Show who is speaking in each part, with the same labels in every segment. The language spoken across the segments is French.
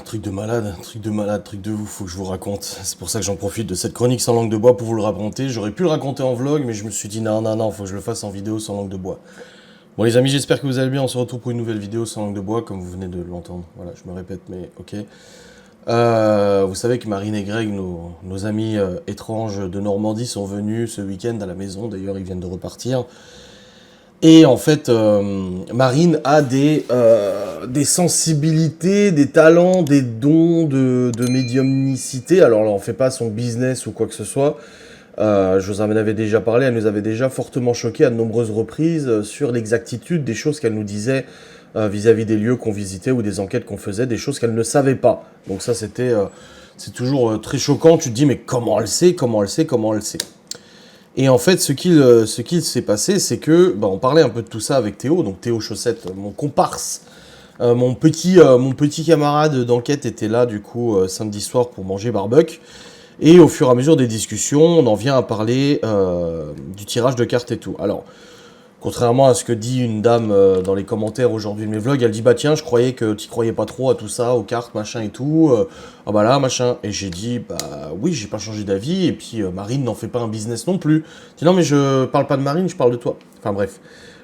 Speaker 1: Truc de malade, truc de malade, truc de ouf, faut que je vous raconte. C'est pour ça que j'en profite de cette chronique sans langue de bois pour vous le raconter. J'aurais pu le raconter en vlog, mais je me suis dit non, non, non, faut que je le fasse en vidéo sans langue de bois. Bon les amis, j'espère que vous allez bien. On se retrouve pour une nouvelle vidéo sans langue de bois, comme vous venez de l'entendre. Voilà, je me répète, mais ok. Vous savez que Marine et Greg, nos amis étranges de Normandie, sont venus ce week-end à la maison. D'ailleurs, ils viennent de repartir. Et en fait, Marine a des sensibilités, des talents, des dons de médiumnicité. Alors, elle n'en fait pas son business ou quoi que ce soit. Je vous en avais déjà parlé, elle nous avait déjà fortement choqué à de nombreuses reprises sur l'exactitude des choses qu'elle nous disait vis-à-vis des lieux qu'on visitait ou des enquêtes qu'on faisait, des choses qu'elle ne savait pas. Donc ça, c'est toujours très choquant. Tu te dis, mais comment elle sait, comment elle sait, comment elle sait. Et en fait, ce qu'il s'est passé, c'est que, bah, on parlait un peu de tout ça avec Théo, donc Théo Chaussette, mon comparse, mon petit camarade d'enquête était là, du coup, samedi soir pour manger barbecue. Et au fur et à mesure des discussions, on en vient à parler du tirage de cartes et tout. Alors, contrairement à ce que dit une dame dans les commentaires aujourd'hui de mes vlogs, elle dit bah tiens, je croyais que tu croyais pas trop à tout ça, aux cartes, machin et tout. Ah bah là, machin. Et j'ai dit bah oui, j'ai pas changé d'avis. Et puis Marine n'en fait pas un business non plus. Je dis non mais je parle pas de Marine, je parle de toi. Enfin bref.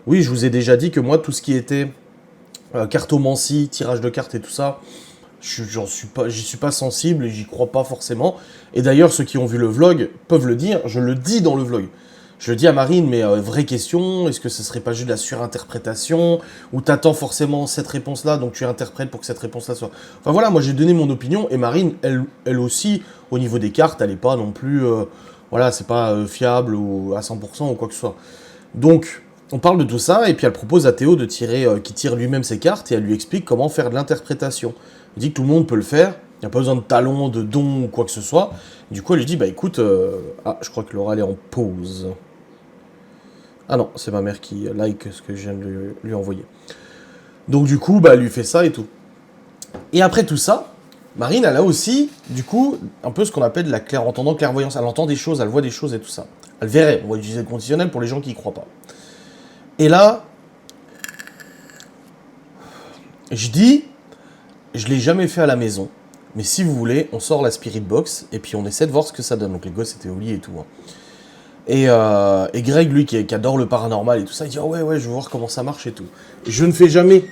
Speaker 1: Oui, je vous ai déjà dit que moi, tout ce qui était cartomancie, tirage de cartes et tout ça, j'y suis pas sensible et j'y crois pas forcément. Et d'ailleurs, ceux qui ont vu le vlog peuvent le dire, je le dis dans le vlog. Je dis à Marine, mais vraie question, est-ce que ce serait pas juste de la surinterprétation, ou t'attends forcément cette réponse-là, donc tu interprètes pour que cette réponse-là soit... Enfin voilà, moi j'ai donné mon opinion, et Marine, elle aussi, au niveau des cartes, elle est pas non plus... voilà, c'est pas fiable ou à 100% ou quoi que ce soit. Donc, on parle de tout ça, et puis elle propose à Théo de tirer, qui tire lui-même ses cartes, et elle lui explique comment faire de l'interprétation. Elle dit que tout le monde peut le faire, il n'y a pas besoin de talons, de dons ou quoi que ce soit. Du coup, elle lui dit, bah écoute, ah, je crois que Laura, elle est en pause. Ah non, c'est ma mère qui like ce que je viens de lui envoyer. Donc du coup, bah, elle lui fait ça et tout. Et après tout ça, Marine, elle a aussi, du coup, un peu ce qu'on appelle de la clairentendant clairvoyance. Elle entend des choses, elle voit des choses et tout ça. Elle verrait, on va utiliser le conditionnel pour les gens qui y croient pas. Et là, je dis, je l'ai jamais fait à la maison, mais si vous voulez, on sort la spirit box et puis on essaie de voir ce que ça donne. Donc les gosses étaient au lit et tout. Hein. Et Greg, lui, qui adore le paranormal et tout ça, il dit oh ouais, je veux voir comment ça marche et tout. Et je ne fais jamais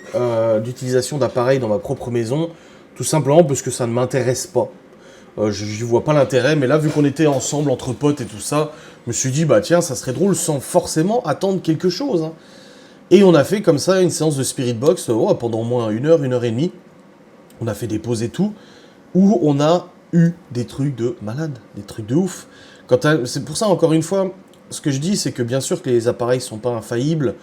Speaker 1: d'utilisation d'appareils dans ma propre maison, tout simplement parce que ça ne m'intéresse pas. Je n'y vois pas l'intérêt, mais là, vu qu'on était ensemble, entre potes et tout ça, je me suis dit, bah tiens, ça serait drôle sans forcément attendre quelque chose. Hein. Et on a fait comme ça une séance de Spirit Box pendant au moins une heure et demie. On a fait des pauses et tout, où on a eu des trucs de malade, des trucs de ouf. C'est pour ça, encore une fois, ce que je dis, c'est que bien sûr que les appareils sont pas infaillibles,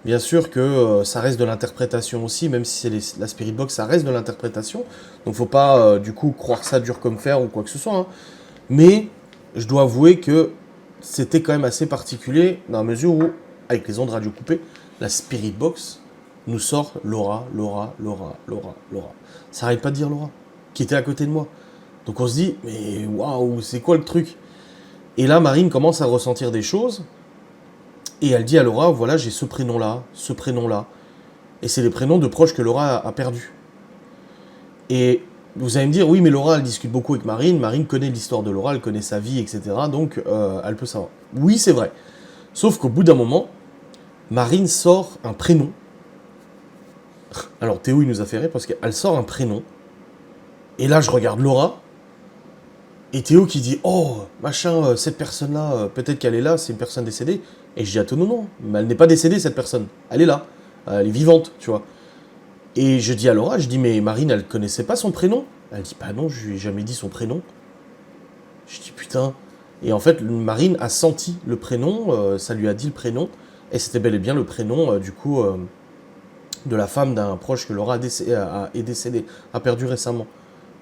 Speaker 1: bien sûr que ça reste de l'interprétation aussi, même si c'est la Spirit Box, ça reste de l'interprétation. Donc faut pas, du coup, croire ça dur comme fer ou quoi que ce soit. Hein. Mais je dois avouer que c'était quand même assez particulier, dans la mesure où, avec les ondes radio coupées, la Spirit Box nous sort Laura, Laura, Laura, Laura, Laura. Ça arrête pas de dire Laura, qui était à côté de moi. Donc on se dit, mais waouh, c'est quoi le truc? Et là, Marine commence à ressentir des choses, et elle dit à Laura, voilà, j'ai ce prénom-là, ce prénom-là. Et c'est les prénoms de proches que Laura a perdus. Et vous allez me dire, oui, mais Laura, elle discute beaucoup avec Marine, Marine connaît l'histoire de Laura, elle connaît sa vie, etc. Donc, elle peut savoir. Oui, c'est vrai. Sauf qu'au bout d'un moment, Marine sort un prénom. Alors Théo, il nous a fait rire parce qu'elle sort un prénom. Et là, je regarde Laura. Et Théo qui dit oh, machin, cette personne-là, peut-être qu'elle est là, c'est une personne décédée. Et je dis à Théo non, mais elle n'est pas décédée, cette personne. Elle est là. Elle est vivante, tu vois. Et je dis à Laura, je dis mais Marine, elle connaissait pas son prénom? Elle dit bah non, je lui ai jamais dit son prénom. Je dis putain. Et en fait, Marine a senti le prénom, ça lui a dit le prénom. Et c'était bel et bien le prénom, du coup, de la femme d'un proche que Laura est décédée, a perdu récemment.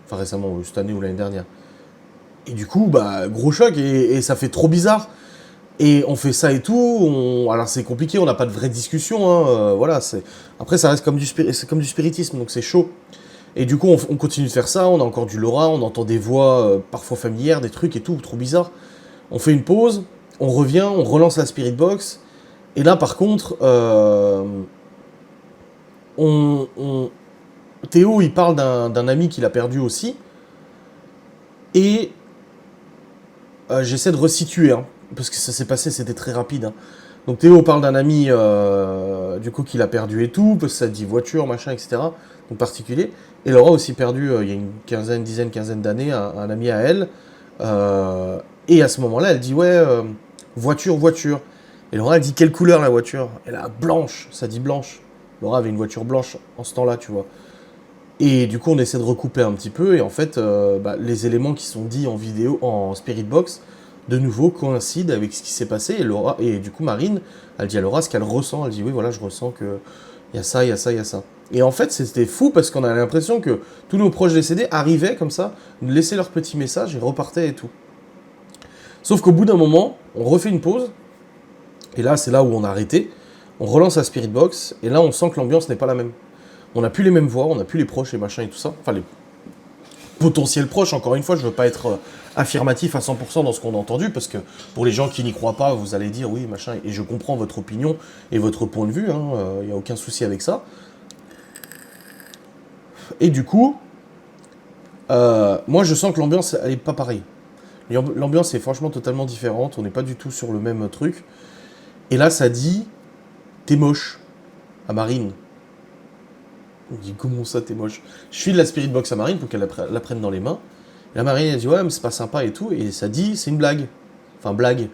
Speaker 1: Enfin récemment, cette année ou l'année dernière. Et du coup, bah, gros choc, et ça fait trop bizarre. Et on fait ça et tout, alors c'est compliqué, on n'a pas de vraie discussion, hein, voilà. Après, ça reste c'est comme du spiritisme, donc c'est chaud. Et du coup, on continue de faire ça, on a encore du Laura, on entend des voix parfois familières, des trucs et tout, trop bizarre. On fait une pause, on revient, on relance la Spirit Box, et là, par contre, on Théo, il parle d'un ami qu'il a perdu aussi. Et j'essaie de resituer, hein, parce que ça s'est passé, c'était très rapide. Hein. Donc Théo parle d'un ami du coup qu'il a perdu et tout, parce que ça dit voiture, machin, etc. Donc particulier. Et Laura a aussi perdu il y a une quinzaine d'années un ami à elle. Et à ce moment-là, elle dit ouais, voiture, voiture. Et Laura elle dit quelle couleur la voiture? Elle a blanche, ça dit blanche. Laura avait une voiture blanche en ce temps-là, tu vois. Et du coup, on essaie de recouper un petit peu, et en fait, les éléments qui sont dits en vidéo, en Spirit Box, de nouveau coïncident avec ce qui s'est passé. Et du coup, Marine, elle dit à Laura ce qu'elle ressent. Elle dit oui, voilà, je ressens que il y a ça, il y a ça, il y a ça. Et en fait, c'était fou parce qu'on a l'impression que tous nos proches décédés arrivaient comme ça, nous laissaient leur petit message et repartaient et tout. Sauf qu'au bout d'un moment, on refait une pause, et là, c'est là où on a arrêté. On relance la Spirit Box, et là, on sent que l'ambiance n'est pas la même. On n'a plus les mêmes voix, on n'a plus les proches, les machins et tout ça. Enfin, les potentiels proches, encore une fois, je ne veux pas être affirmatif à 100% dans ce qu'on a entendu, parce que pour les gens qui n'y croient pas, vous allez dire oui, machin, et je comprends votre opinion et votre point de vue, il n'y a aucun souci avec ça. Et du coup, moi je sens que l'ambiance, elle n'est pas pareille. L'ambiance est franchement totalement différente, on n'est pas du tout sur le même truc. Et là, ça dit, t'es moche, à Marine. On dit, comment ça, t'es moche? Je file la Spirit Box à Marine pour qu'elle la prenne dans les mains. Et la Marine, elle dit, ouais, mais c'est pas sympa et tout. Et ça dit, c'est une blague. Enfin, blague.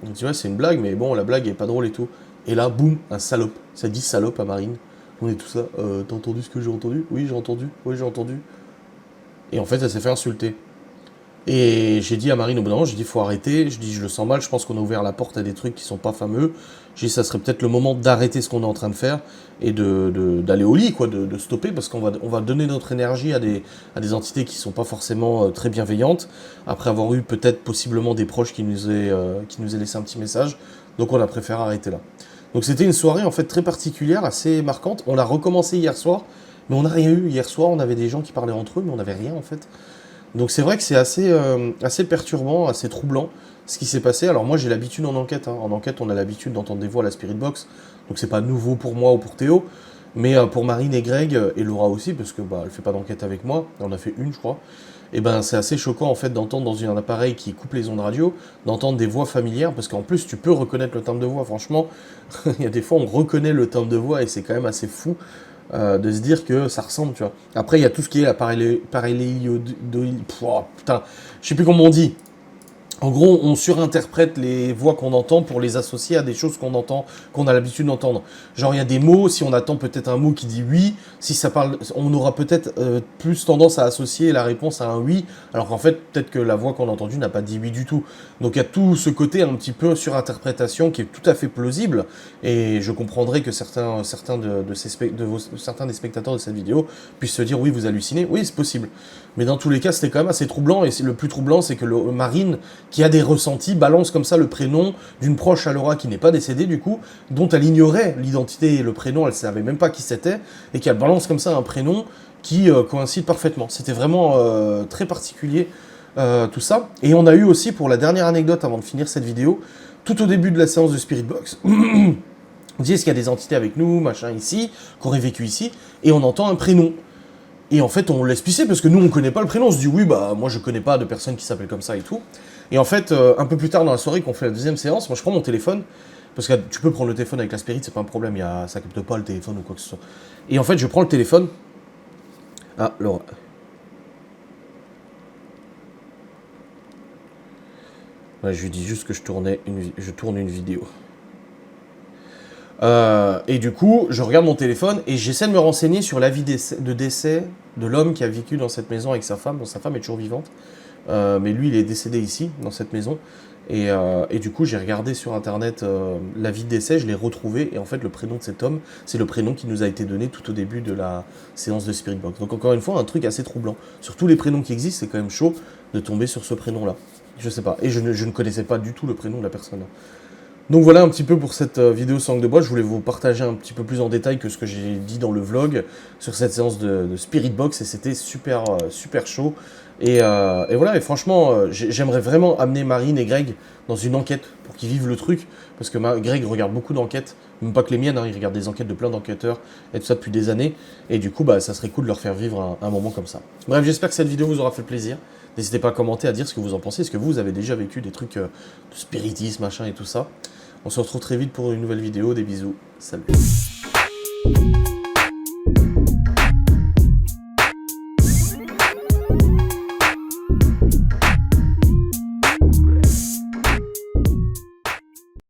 Speaker 1: On dit, ouais, c'est une blague, mais bon, la blague est pas drôle et tout. Et là, boum, un salope. Ça dit salope à Marine. On est tout ça. T'as entendu ce que j'ai entendu? Oui, j'ai entendu. Oui, j'ai entendu. Et en fait, elle s'est fait insulter. Et j'ai dit à Marine au bout d'un moment, j'ai dit faut arrêter, je dis je le sens mal, je pense qu'on a ouvert la porte à des trucs qui sont pas fameux. J'ai dit ça serait peut-être le moment d'arrêter ce qu'on est en train de faire et d'aller au lit, quoi, de stopper, parce on va donner notre énergie à des entités qui sont pas forcément très bienveillantes, après avoir eu peut-être possiblement des proches qui nous aient laissé un petit message, donc on a préféré arrêter là. Donc c'était une soirée en fait très particulière, assez marquante, on l'a recommencé hier soir, mais on n'a rien eu. Hier soir on avait des gens qui parlaient entre eux, mais on n'avait rien en fait. Donc c'est vrai que c'est assez perturbant, assez troublant ce qui s'est passé. Alors moi j'ai l'habitude en enquête. Hein. En enquête on a l'habitude d'entendre des voix à la Spirit Box. Donc c'est pas nouveau pour moi ou pour Théo. Mais pour Marine et Greg, et Laura aussi, parce que elle fait pas d'enquête avec moi. On en a fait une je crois. Et ben c'est assez choquant en fait d'entendre dans un appareil qui coupe les ondes radio, d'entendre des voix familières. Parce qu'en plus tu peux reconnaître le timbre de voix. Franchement, il y a des fois on reconnaît le timbre de voix et c'est quand même assez fou. De se dire que ça ressemble, tu vois. Après, il y a tout ce qui est putain, je sais plus comment on dit. En gros, on surinterprète les voix qu'on entend pour les associer à des choses qu'on entend, qu'on a l'habitude d'entendre. Genre, il y a des mots, si on attend peut-être un mot qui dit oui, si ça parle, on aura peut-être plus tendance à associer la réponse à un oui, alors qu'en fait, peut-être que la voix qu'on a entendue n'a pas dit oui du tout. Donc, il y a tout ce côté un petit peu surinterprétation qui est tout à fait plausible, et je comprendrais que certains des spectateurs de cette vidéo puissent se dire oui, vous hallucinez. Oui, c'est possible. Mais dans tous les cas, c'était quand même assez troublant, et le plus troublant, c'est que Marine, qui a des ressentis, balance comme ça le prénom d'une proche à Laura qui n'est pas décédée du coup, dont elle ignorait l'identité et le prénom, elle savait même pas qui c'était, et qu'elle balance comme ça un prénom qui coïncide parfaitement. C'était vraiment très particulier tout ça. Et on a eu aussi, pour la dernière anecdote avant de finir cette vidéo, tout au début de la séance de Spirit Box, on dit est-ce qu'il y a des entités avec nous, machin ici, qui auraient vécu ici, et on entend un prénom. Et en fait, on laisse pisser parce que nous, on connaît pas le prénom. On se dit, oui, bah, moi, je connais pas de personne qui s'appelle comme ça et tout. Et en fait, un peu plus tard dans la soirée, qu'on fait la deuxième séance, moi, je prends mon téléphone. Parce que tu peux prendre le téléphone avec la Spirit, c'est pas un problème. Ça capte pas le téléphone ou quoi que ce soit. Et en fait, je prends le téléphone. Ah, Laura. Ouais, je lui dis juste que je tourne une vidéo. Et du coup, je regarde mon téléphone et j'essaie de me renseigner sur l'avis de décès de l'homme qui a vécu dans cette maison avec sa femme. Bon, sa femme est toujours vivante, mais lui, il est décédé ici, dans cette maison. Et du coup, j'ai regardé sur internet l'avis de décès, je l'ai retrouvé, et en fait, le prénom de cet homme, c'est le prénom qui nous a été donné tout au début de la séance de Spirit Box. Donc, encore une fois, un truc assez troublant. Sur tous les prénoms qui existent, c'est quand même chaud de tomber sur ce prénom-là. Je sais pas. Et je ne connaissais pas du tout le prénom de la personne. Donc voilà un petit peu pour cette vidéo sans langue de bois. Je voulais vous partager un petit peu plus en détail que ce que j'ai dit dans le vlog sur cette séance de Spirit Box, et c'était super chaud. Et voilà, et franchement, j'aimerais vraiment amener Marine et Greg dans une enquête pour qu'ils vivent le truc. Parce que Greg regarde beaucoup d'enquêtes, même pas que les miennes, hein, il regarde des enquêtes de plein d'enquêteurs et tout ça depuis des années. Et du coup, bah, ça serait cool de leur faire vivre un moment comme ça. Bref, j'espère que cette vidéo vous aura fait plaisir. N'hésitez pas à commenter, à dire ce que vous en pensez. Est-ce que vous avez déjà vécu des trucs de spiritisme, machin et tout ça? On se retrouve très vite pour une nouvelle vidéo. Des bisous. Salut.